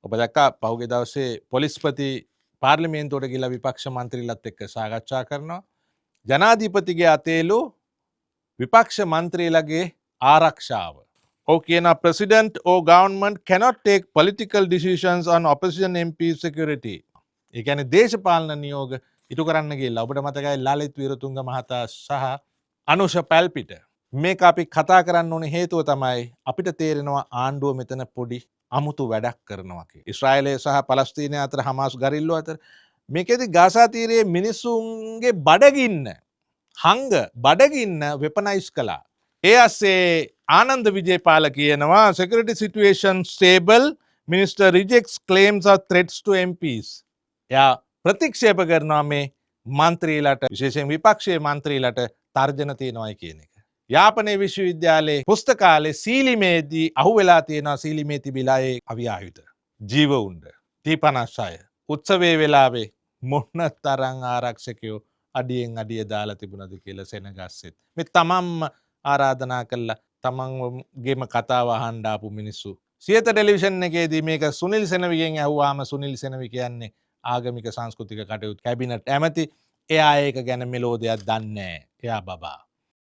ඔබ දැක්කා පහුගිය දවසේ පොලිස්පති පාර්ලිමේන්තුවට ගිහිල්ලා විපක්ෂ මන්ත්‍රීලත් එක්ක සාකච්ඡා කරනවා. ජනාධිපතිගේ අතේලු විපක්ෂ මන්ත්‍රීලගේ ආරක්ෂාව. ඔහු කියනවා president or government cannot take political decisions on opposition MP security. ඒ කියන්නේ දේශපාලන නියෝග ඉටු කරන්න ගිහිල්ලා ඔබට මතකයි ලලිත් වීරතුංග මහතා සහ අනුෂ පැල්පිට මේක අපි කතා කරන්න ඕනේ හේතුව තමයි අපිට තේරෙනවා ආණ්ඩුව මෙතන පොඩි අමුතු වැඩක් කරනවා කියලා. ඊශ්‍රායලය සහ පලස්තීනය අතර හමාස් ගරිල්ලෝ අතර මේකෙදි ගාසා තීරයේ මිනිසුන්ගේ බඩගින්න හංග බඩගින්න වෙපනයිස් කළා. ඒ අස්සේ ආනන්ද විජේපාල කියනවා security situation stable minister rejects claims of threats to MPs. එයා ප්‍රතික්ෂේප කරනවා මේ මන්ත්‍රීලට විශේෂයෙන් විපක්ෂයේ මන්ත්‍රීලට තර්ජන තියෙනවායි කියන එක. යාපනයේ විශ්වවිද්‍යාලයේ පුස්තකාලේ සීලිමේදී අහුවෙලා තියෙනවා සීලිමේ තිබිලා ඒ අවියායුධ ජීවඋණ්ඩ T56 උත්සවයේ වෙලාවේ මොන තරම් ආරක්ෂකයෝ අඩියෙන් අඩිය දාලා තිබුණද කියලා සෙනගස්සෙත් මේ තමන්ම ආරාධනා කළා තමන්ගේම කතාව අහන්න ආපු මිනිස්සු සියත ටෙලිවිෂන් එකේදී මේක සුනිල් සෙනවිගෙන් ඇහුවාම සුනිල් සෙනවි කියන්නේ ආගමික සංස්කෘතික කටයුතු කැබිනට් ඇමති එයා ඒක ගැන මෙලෝ දෙයක් දන්නේ නැහැ එයා බබා